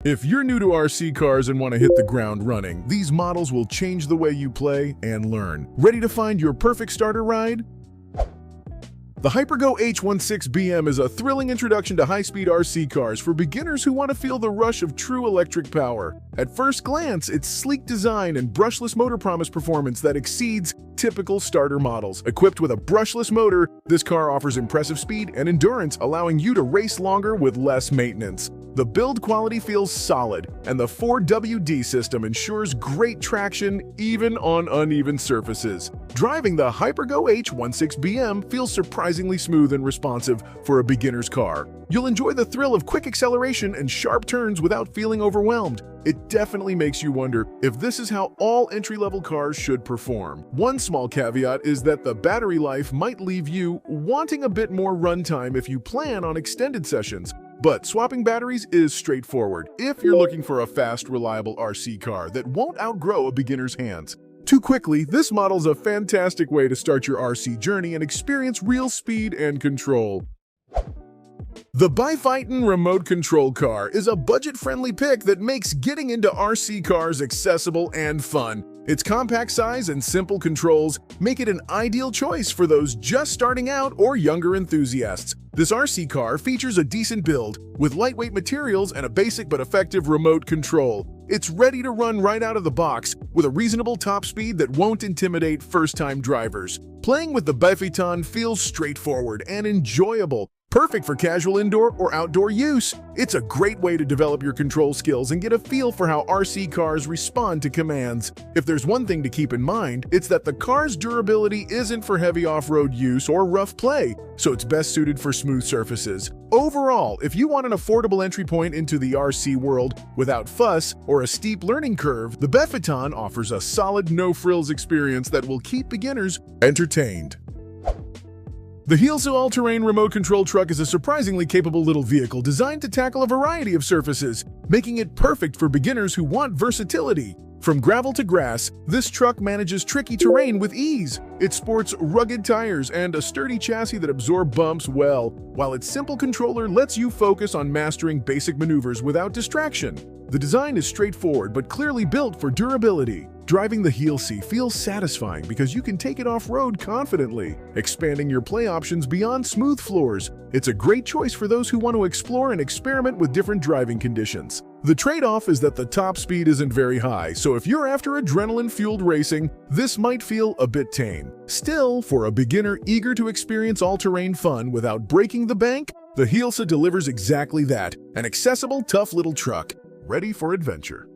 If you're new to RC cars and want to hit the ground running, these models will change the way you play and learn. Ready to find your perfect starter ride? The Hypergo H16BM is a thrilling introduction to high-speed RC cars for beginners who want to feel the rush of true electric power. At first glance, its sleek design and brushless motor promise performance that exceeds typical starter models. Equipped with a brushless motor, this car offers impressive speed and endurance, allowing you to race longer with less maintenance. The build quality feels solid, and the 4WD system ensures great traction even on uneven surfaces. Driving the Hypergo H16BM feels surprisingly smooth and responsive for a beginner's car. You'll enjoy the thrill of quick acceleration and sharp turns without feeling overwhelmed. It definitely makes you wonder if this is how all entry-level cars should perform. One small caveat is that the battery life might leave you wanting a bit more runtime if you plan on extended sessions. But swapping batteries is straightforward if you're looking for a fast, reliable RC car that won't outgrow a beginner's hands. Too quickly, this model's a fantastic way to start your RC journey and experience real speed and control. The Bifighton remote control car is a budget-friendly pick that makes getting into RC cars accessible and fun. Its compact size and simple controls make it an ideal choice for those just starting out or younger enthusiasts. This RC car features a decent build with lightweight materials and a basic but effective remote control. It's ready to run right out of the box with a reasonable top speed that won't intimidate first-time drivers. Playing with the Bifighton feels straightforward and enjoyable. Perfect for casual indoor or outdoor use. It's a great way to develop your control skills and get a feel for how RC cars respond to commands. If there's one thing to keep in mind, it's that the car's durability isn't for heavy off-road use or rough play, so it's best suited for smooth surfaces. Overall, if you want an affordable entry point into the RC world without fuss or a steep learning curve, the Bifighton offers a solid no-frills experience that will keep beginners entertained. The Hypergo all-terrain remote control truck is a surprisingly capable little vehicle designed to tackle a variety of surfaces, making it perfect for beginners who want versatility. From gravel to grass, this truck manages tricky terrain with ease. It sports rugged tires and a sturdy chassis that absorb bumps well, while its simple controller lets you focus on mastering basic maneuvers without distraction. The design is straightforward but clearly built for durability. Driving the Hypergo feels satisfying because you can take it off-road confidently, expanding your play options beyond smooth floors. It's a great choice for those who want to explore and experiment with different driving conditions. The trade-off is that the top speed isn't very high, so if you're after adrenaline-fueled racing, this might feel a bit tame. Still, for a beginner eager to experience all-terrain fun without breaking the bank, the Hypergo delivers exactly that, an accessible, tough little truck, ready for adventure.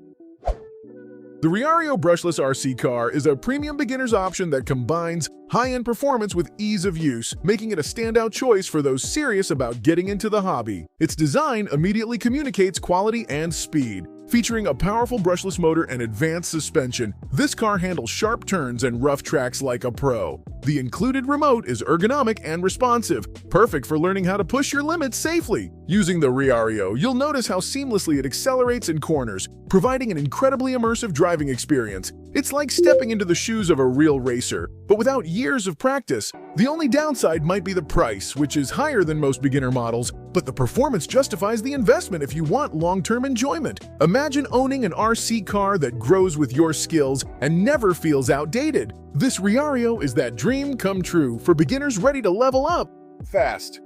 The Riario brushless RC car is a premium beginner's option that combines high-end performance with ease of use, making it a standout choice for those serious about getting into the hobby. Its design immediately communicates quality and speed. Featuring a powerful brushless motor and advanced suspension, this car handles sharp turns and rough tracks like a pro. The included remote is ergonomic and responsive, perfect for learning how to push your limits safely. Using the Riario, you'll notice how seamlessly it accelerates in corners, providing an incredibly immersive driving experience. It's like stepping into the shoes of a real racer, but without years of practice. The only downside might be the price, which is higher than most beginner models, but the performance justifies the investment if you want long-term enjoyment. Imagine owning an RC car that grows with your skills and never feels outdated. This Riario is that dream come true for beginners ready to level up fast.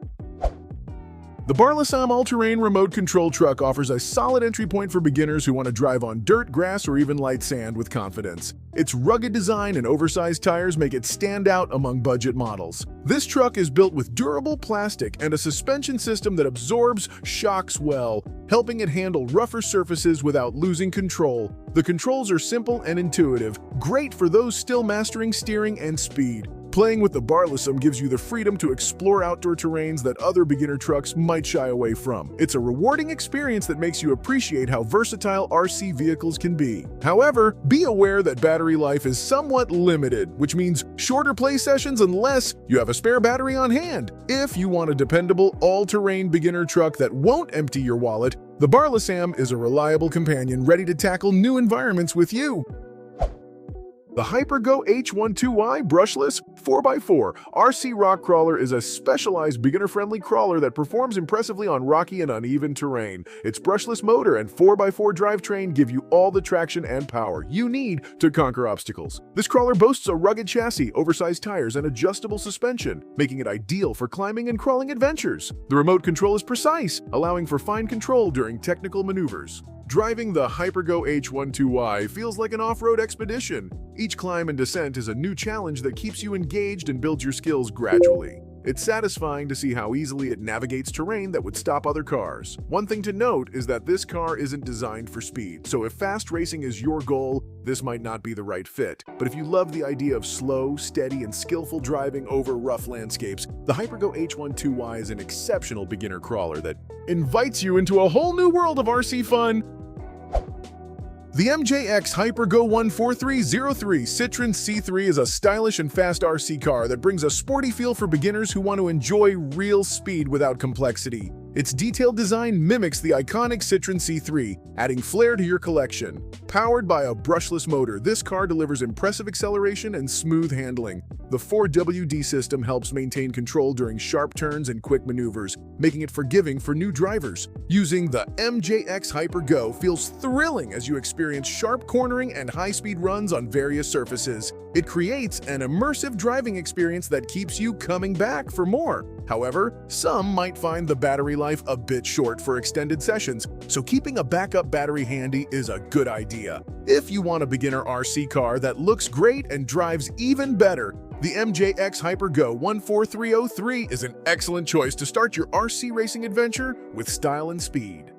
The Barlasam all-terrain remote control truck offers a solid entry point for beginners who want to drive on dirt, grass, or even light sand with confidence. Its rugged design and oversized tires make it stand out among budget models. This truck is built with durable plastic and a suspension system that absorbs shocks well, helping it handle rougher surfaces without losing control. The controls are simple and intuitive, great for those still mastering steering and speed. Playing with the Barlasam gives you the freedom to explore outdoor terrains that other beginner trucks might shy away from. It's a rewarding experience that makes you appreciate how versatile RC vehicles can be. However, be aware that battery life is somewhat limited, which means shorter play sessions unless you have a spare battery on hand. If you want a dependable, all-terrain beginner truck that won't empty your wallet, the Barlasam is a reliable companion ready to tackle new environments with you. The Hypergo H12i brushless 4x4 RC rock crawler is a specialized beginner-friendly crawler that performs impressively on rocky and uneven terrain. Its brushless motor and 4x4 drivetrain give you all the traction and power you need to conquer obstacles. This crawler boasts a rugged chassis, oversized tires, and adjustable suspension, making it ideal for climbing and crawling adventures. The remote control is precise, allowing for fine control during technical maneuvers. Driving the Hypergo H12i feels like an off-road expedition. Each climb and descent is a new challenge that keeps you engaged and builds your skills gradually. It's satisfying to see how easily it navigates terrain that would stop other cars. One thing to note is that this car isn't designed for speed, so if fast racing is your goal, this might not be the right fit. But if you love the idea of slow, steady, and skillful driving over rough landscapes, the Hypergo H12i is an exceptional beginner crawler that invites you into a whole new world of RC fun. The MJX Hypergo H12i Citroen C3 is a stylish and fast RC car that brings a sporty feel for beginners who want to enjoy real speed without complexity. Its detailed design mimics the iconic Citroen C3, adding flair to your collection. Powered by a brushless motor, this car delivers impressive acceleration and smooth handling. The 4WD system helps maintain control during sharp turns and quick maneuvers, making it forgiving for new drivers. Using the MJX Hypergo feels thrilling as you experience sharp cornering and high-speed runs on various surfaces. It creates an immersive driving experience that keeps you coming back for more. However, some might find the battery life a bit short for extended sessions, so keeping a backup battery handy is a good idea. If you want a beginner RC car that looks great and drives even better, the MJX Hypergo H12i is an excellent choice to start your RC racing adventure with style and speed.